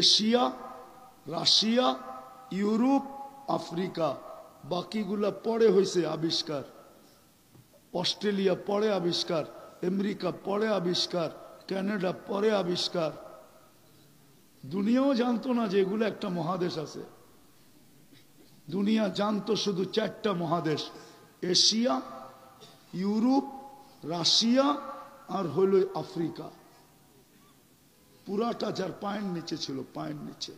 Asia, Russia, Europe, Africa, বাকিগুলা পরে হয়েছে আবিষ্কার। অস্ট্রেলিয়া পরে আবিষ্কার, আমেরিকা পরে আবিষ্কার, কানাডা পরে আবিষ্কার। দুনিয়াও জানতো না যে এগুলো একটা মহাদেশ আছে। দুনিয়া জানতো শুধু 4টা মহাদেশ, এশিয়া, ইউরোপ, রাশিয়া আর হইল আফ্রিকা। পুরাটা যার পায়ের নিচে ছিল, পায়ের নিচে।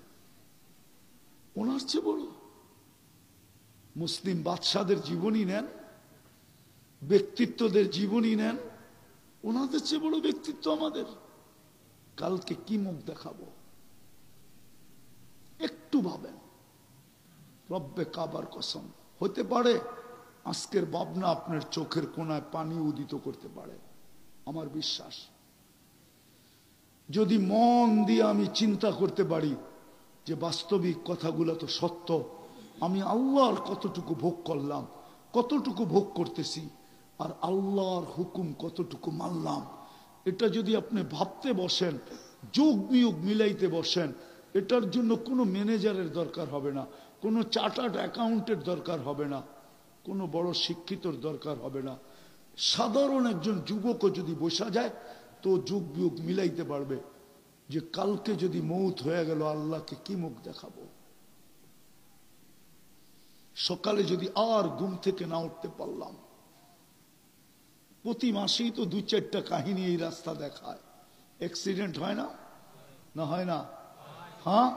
ওনার চেয়ে বড় মুসলিম বাদশাদের জীবনী নেন, ব্যক্তিত্বদের জীবনী নেন, ওনাদের চেয়ে বড় ব্যক্তিত্ব আমাদের। কালকে কি মুখ দেখাবো একটু ভাবেন। রব্বে কাবার কসম, হতে পারে আজকের ভাবনা আপনার চোখের কোনায় পানি উদিত করতে পারে, আমার বিশ্বাস। যদি মন দিয়ে আমি চিন্তা করতে পারি যে বাস্তবিক কথাগুলো তো সত্য, আমি আল্লাহর কতটুকু ভোগ করলাম, কতটুকু ভোগ করতেছি, আর আল্লাহর হুকুম কতটুকু মানলাম, এটা যদি আপনি ভাবতে বসেন, যোগ বিয়োগ মিলাইতে বসেন, এটার জন্য কোনো ম্যানেজারের দরকার হবে না, কোনো চার্টার্ড অ্যাকাউন্টের দরকার হবে না, কোনো বড় শিক্ষিতর দরকার হবে না। সাধারণ একজন যুবকও যদি বসা যায় তো যোগ বিয়োগ মিলাইতে পারবে যে কালকে যদি মৌত হয়ে গেল আল্লাহকে কি মুখ দেখাবো। সকালে যদি আর ঘুম থেকে না উঠতে পারলাম, প্রতি মাসেই তো 2-4টা কাহিনী এই রাস্তা দেখায়। অ্যাক্সিডেন্ট হয় না? না হয় না? হ্যাঁ,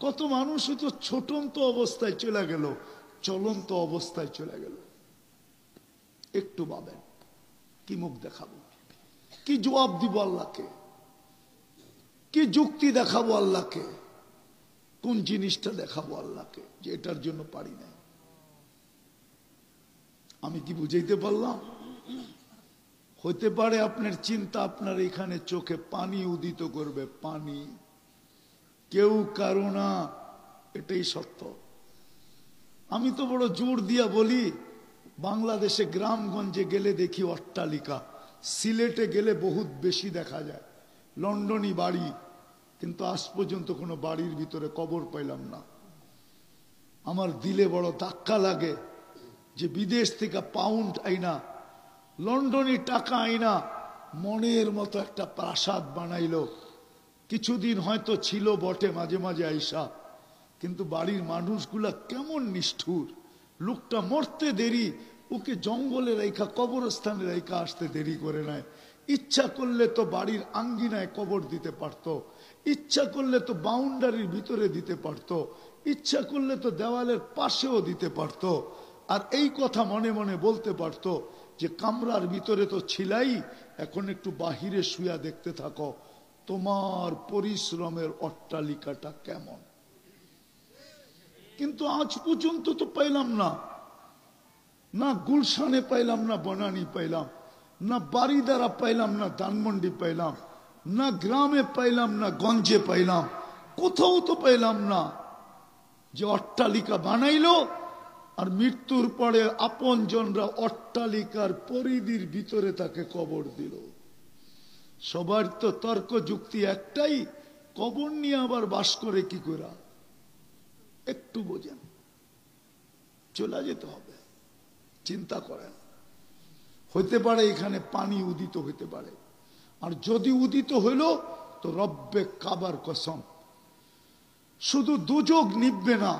কত মানুষ তো ছোটন্ত অবস্থায় চলে গেল, চলন্ত অবস্থায় চলে গেল। একটু ভাবেন, কি মুখ দেখাবো, কি জবাব দিব আল্লাহকে, কি যুক্তি দেখাবো আল্লাহকে, কোন জিনিসটা দেখাবো আল্লাহকে যে এটার জন্য পারি না। আমি কি বুঝাইতে পারলাম? হতে পারে আপনার চিন্তা আপনার এখানে চোখে পানি উদিত করবে, পানি। কেউ কারো না, এটাই সত্য। আমি তো বড় জোর দিয়া বলি, বাংলাদেশে গ্রামগঞ্জে গেলে দেখি অট্টালিকা, সিলেটে গেলে বহুত বেশি দেখা যায়, লন্ডনই বাড়ি, কিন্তু আজ পর্যন্ত কোনো বাড়ির ভিতরে কবর পাইলাম না। আমার দিলে বড় ধাক্কা লাগে যে বিদেশ থেকে পাউন্ড আইনা, লন্ডনি টাকা আইনা মনের মতো একটা প্রাসাদ বানাইলো। কিছুদিন হয়তো ছিল বটে মাঝে মাঝে আইসা, কিন্তু বাড়ির মানুষগুলা কেমন নিষ্ঠুর। লোকটা মরতে দেরি, ওকে জঙ্গলে রেখা, কবরস্থানে রেখা আসতে দেরি করে নেয়। ইচ্ছা করলে তো বাড়ির আঙ্গিনায় কবর দিতে পারত, ইচ্ছা করলে তো বাউন্ডারির ভিতরে দিতে পারত, ইচ্ছা করলে তো দেওয়ালের পাশেও দিতে পারত। আর এই কথা মনে মনে বলতে পারত যে কামরার ভিতরে তো ছিলাই, এখন একটু বাহিরে শুয়া দেখতে থাকো তোমার পরিশ্রমের অট্টালিকাটা কেমন। কিন্তু আজ পর্যন্ত তো পাইলাম না, না গুলশানে পাইলাম, না বনানী পাইলাম, না বাড়িদারা পাইলাম, না ধানমন্ডি পাইলাম, না গ্রামে পাইলাম, না গঞ্জে পাইলাম, কোথাও তো পাইলাম না যে অট্টালিকা বানাইলো আর মৃত্যুর পরে আপনজনরা অট্টালিকার পরিধির ভিতরে তাকে কবর দিল। সবার তো তর্ক যুক্তি একটাই, কবর নিয়ে আবার বাস করে কি করে। একটু বোঝেন, চলে যেতে হবে, চিন্তা করেন। হইতে পারে এখানে পানি উদিত হইতে পারে, আর যদি উদিত হইল তো রব্বে কাবার কসম, শুধু দুযোগ নিববে না,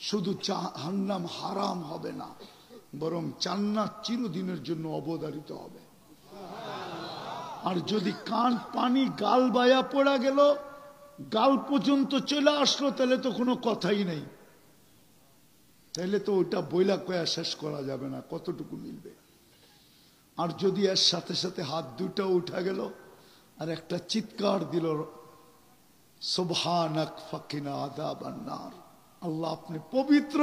শুধু জাহান্নাম হারাম হবে না, বরং জান্নাত চিরদিনের জন্য অবধারিত হবে। আর যদি কান পানি গাল বায়া পড়া গেল, গাল পর্যন্ত চলে আসলো, তাহলে তো কোনো কথাই নেই, তাহলে তো ওটা বইলা কয়া শেষ করা যাবে না কতটুকু মিলবে। আর যদি এর সাথে সাথে হাত দুটাও উঠা গেল আর একটা চিৎকার দিল, সুবহানাক ফাকিনা আযাবান নার, আল্লাহ আপনি পবিত্র,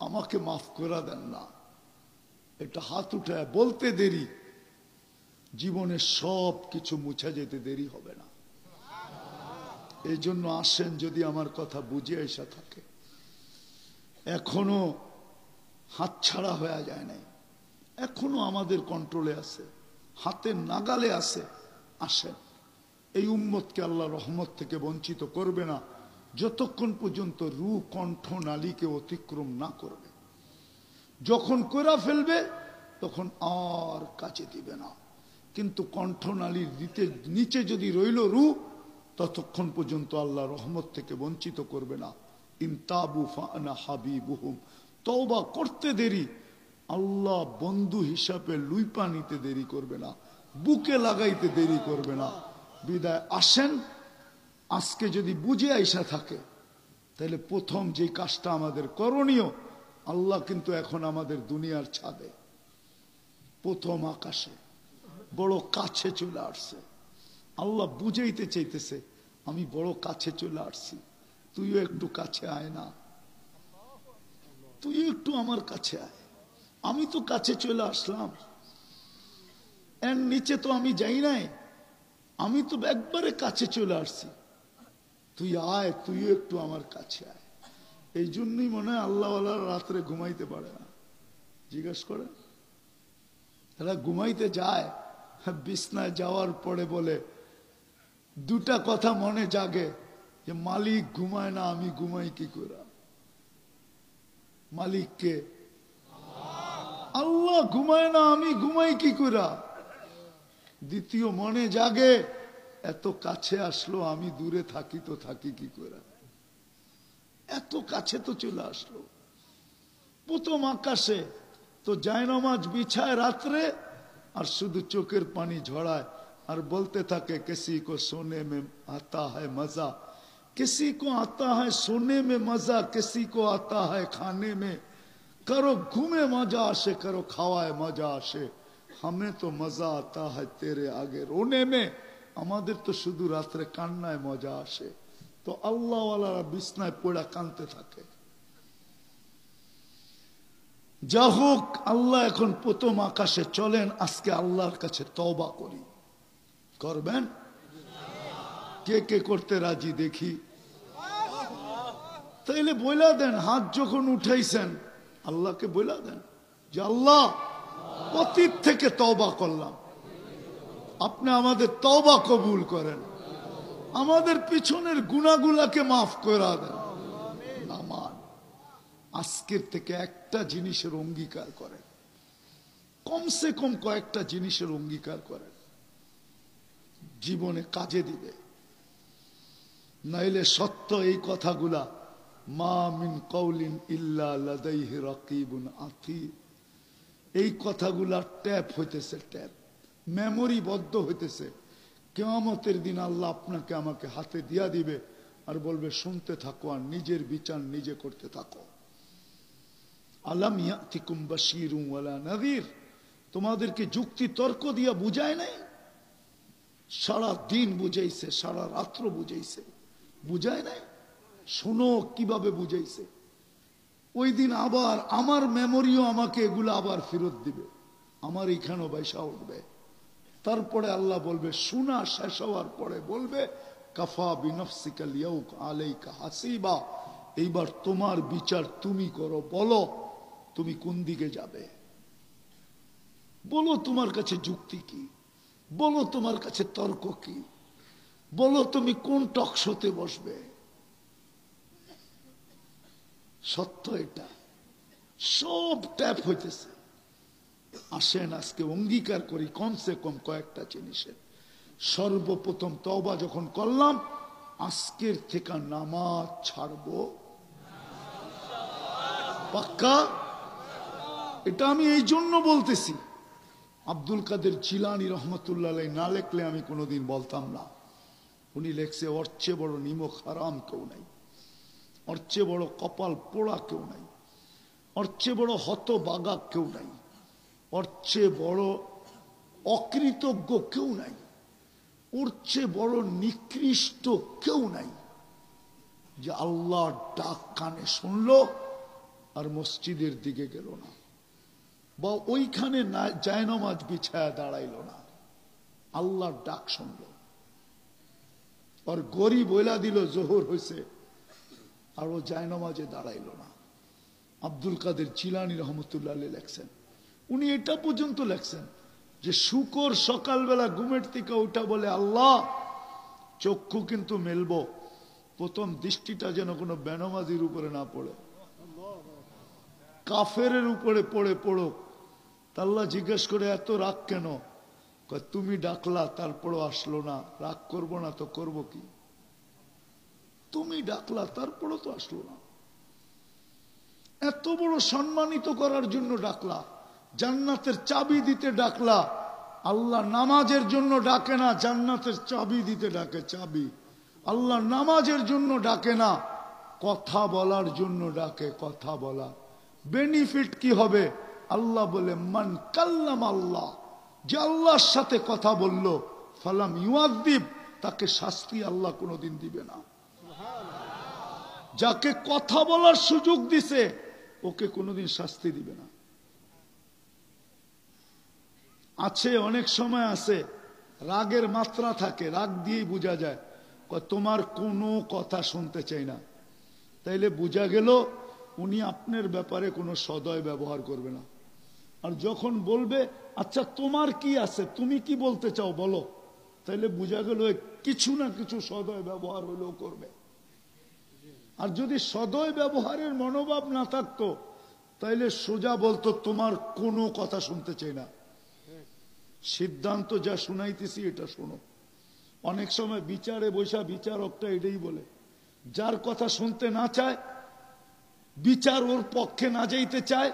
আমাকে মাফ করে দেন না, এটা হাত উঠায় বলতে দেরি, জীবনের সব কিছু মুছে যেতে দেরি হবে না। এই জন্য আসেন, যদি আমার কথা বুঝে এসে থাকে, এখনো হাতছাড়া হয়ে যায় নাই, এখনো আমাদের কন্ট্রোলে আছে, হাতের নাগালে আছে। আসেন, এই উম্মতকে আল্লাহ রহমত থেকে বঞ্চিত করবে না যতক্ষণ পর্যন্ত রূহ কণ্ঠ নালীকে অতিক্রম না করবে। যখন কইরা ফেলবে তখন আর কাছে দিবে না। কিন্তু কণ্ঠনালীর নিচে যদি রইল রূহ, ততক্ষণ পর্যন্ত আল্লাহ রহমত থেকে বঞ্চিত করবে না। ইনতাবু ফাআনা হাবিবুহুম, তওবা করতে দেরি, আল্লাহ বন্ধু হিসাবে লুইপা নিতে দেরি করবে না, বুকে লাগাইতে দেরি করবে না। বিদায় আসেন, আজকে যদি বুঝে আইসা থাকে তাহলে প্রথম যে কাজটা আমাদের করণীয়, আল্লাহ কিন্তু এখন আমাদের দুনিয়ার ছাদে, প্রথম আকাশে বড় কাছে চলে আসছে। আল্লাহ বুঝাইতে চাইতেছে আমি বড় কাছে চলে আসছি, তুইও একটু কাছে আয় না, তুই একটু আমার কাছে আয়। আমি তো কাছে চলে আসলাম, এর নিচে তো আমি যাই নাই, আমি তো একবারে কাছে চলে আসছি, তুই আয়, তুইও একটু আমার কাছে আয়। এই জন্যই মনে হয় আল্লাহওয়ালা রাত্রে ঘুমাইতে পারে না। জিজ্ঞেস করে, এরা ঘুমাইতে যায়, বিছনায় যাওয়ার পরে বলে দুটা কথা মনে জাগে যে মালিক ঘুমায় না, আমি ঘুমাই কি করে? মালিককে আল্লাহ ঘুমায় না, আমি ঘুমাই কি করে? দ্বিতীয় মনে জাগে এত কাছে আসলো, আমি দূরে থাকি তো থাকি কি করে? এত কাছে তো চলে আসলো। প্রথম আকাশে তো জায়নামাজ বিছায় রাত্রে আর শুধু চোখের পানি ঝরায় আর বলতে থাকে किसी को सोने में आता है मजा, किसी को आता है सोने में मजा, किसी को आता है खाने में। करो घूमे मजा आशे, करो खावाए मजा आशे, हमें तो मजा आता है तेरे आगे रोने में। আমাদের তো শুধু রাত্রে কান্নায় মজা আসে। তো আল্লাহওয়ালারা বিছনায় পড়া কাঁদতে থাকে। যা হোক, আল্লাহ এখন প্রথম আকাশে, চলেন আজকে আল্লাহর কাছে তওবা করি। করবেন? কে কে করতে রাজি দেখি? তাইলে বইলা দেন, হাত যখন উঠাইছেন আল্লাহকে বইলা দেন যে আল্লাহ অতীত থেকে তওবা করলাম, আপনি আমাদের তওবা কবুল করেন, আমাদের পিছনের গুনাহগুলোকে মাফ করে দেন। আমার আজকের থেকে একটা জিনিসের অঙ্গীকার করেন, কমসে কম কয়েকটা জিনিসের অঙ্গীকার করেন, জীবনে কাজে দিবে। নাইলে সত্য এই কথাগুলা, মা মিন কওলিন ইল্লা লাদাইহি রাকিবুন আতীদ, এই কথাগুলা ট্যাপ হইতেছে, ট্যাপ মেমোরি বদ্ধ হইতেছে। কিয়ামতের দিন আল্লাহ আপনাকে আমাকে হাতে দিয়া দিবে আর বলবে শুনতে থাকো আর নিজের বিচার নিজে করতে থাকো। আলাম ইয়াতিকুম বাশীরুন ওয়ালা নাযীর, তোমাদেরকে যুক্তি তর্ক দিয়া বুঝায় নাই? সারা দিন বুঝাইছে, সারা রাত্র বুঝাইছে, বুঝায় নাই? শোনো কিভাবে বুঝাইছে। ওই দিন আবার আমার মেমোরিও আমাকে এগুলো আবার ফেরত দিবে, আমার এইখানেও বাইসা উঠবে। তারপরে আল্লাহ বলবে, শোনা শেষ হওয়ার পরে বলবে, কাফা বিনফসিকা লিয়াউক আলাইকা হাসিবা, এইবার তোমার বিচার তুমি করো, বলো তুমি কোন দিকে যাবে, বলো তোমার কাছে যুক্তি কি, বলো তোমার কাছে তর্ক কি, বলো তুমি কোন টকশোতে বসবে। সত্য এটা, সব ট্যাপ হইতেছে। আসেন আজকে অঙ্গীকার করি কমসে কম কয়েকটা জিনিসের। সর্বপ্রথম তওবা যখন করলাম, আজকের থেকে নামাজ ছাড়বো, পাক্কা। এটা আমি এই জন্য বলতেছি, আব্দুল কাদের জিলানী রহমতুল্লাহ আলাইহি না লেখলে আমি কোনোদিন বলতাম না। উনি লেখছে, ওর চেয়ে বড় নিমক হারাম কেউ নাই, ওর চেয়ে বড় কপাল পোড়া কেউ নাই, ওর চেয়ে বড় হতবাগা কেউ নাই, ওর চেয়ে বড় অকৃতজ্ঞ কেউ নাই, ওর চেয়ে বড় নিকৃষ্ট কেউ নাই, যে আল্লাহর ডাক কানে শুনলো আর মসজিদের দিকে গেল না, বা ওইখানে জায়নামাজ বিছায়া দাঁড়াইল না, আল্লাহর ডাক শুনলো। আর গরিব বইলা দিল জোহর হয়েছে আর ও জায়নামাজে দাঁড়াইল না। আব্দুল কাদের জিলানী রহমতুল্লাহ লেখছেন, উনি এটা পর্যন্ত লেখছেন যে শুকর সকালবেলা ঘুমের থেকে উঠা বলে, আল্লাহ চক্ষু কিন্তু মেলবো, প্রথম দৃষ্টিটা যেন কোনো বেনামাজির উপরে না পড়ে, কাফেরের উপরে পড়ো। আল্লাহ জিজ্ঞেস করে এত রাগ কেন? তুমি ডাকলা তারপরও আসলো না, রাগ করবো না তো করবো কি? তুমি ডাকলা তারপরও তো আসলো না। এত বড় সম্মানিত করার জন্য ডাকলা, জান্নাতের চাবি দিতে ডাকলা। আল্লাহ নামাজের জন্য ডাকে না, জান্নাতের চাবি দিতে ডাকে, চাবি। আল্লাহ নামাজের জন্য ডাকে না, কথা বলার জন্য ডাকে, কথা বলা। বেনিফিট কি হবে? আল্লাহ বলে মান কাল্লাম আল্লাহ, যে আল্লাহর সাথে কথা বলল, ফালাম ইউআযিব, তাকে শাস্তি আল্লাহ কোনোদিন দিবে না। যাকে কথা বলার সুযোগ দিছে ওকে কোনোদিন শাস্তি দিবে না। আছে অনেক সময় আছে রাগের মাত্রা থাকে, রাগ দিয়েই বোঝা যায়, তোমার কোনো কথা শুনতে চাই না, তাইলে বোঝা গেল উনি আপনার ব্যাপারে কোনো সদয় ব্যবহার করবে না। আর যখন বলবে আচ্ছা তোমার কি আছে, তুমি কি বলতে চাও বলো, তাইলে বোঝা গেল কিছু না কিছু সদয় ব্যবহার হলেও করবে। আর যদি সদয় ব্যবহারের মনোভাব না থাকতো তাইলে সোজা বলতো তোমার কোনো কথা শুনতে চাই না, সিদ্ধান্ত যা শুনাইতেছি এটা শোনো। অনেক সময় বিচারে বৈশা বিচারকটা এটাই বলে, যার কথা শুনতে না চায়, বিচার ওর পক্ষে না যাইতে চায়,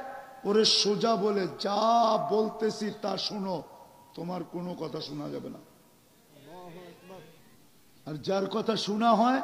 ওরে সোজা বলে যা বলতেছি তা শোনো, তোমার কোনো কথা শোনা যাবে না। আর যার কথা শোনা হয়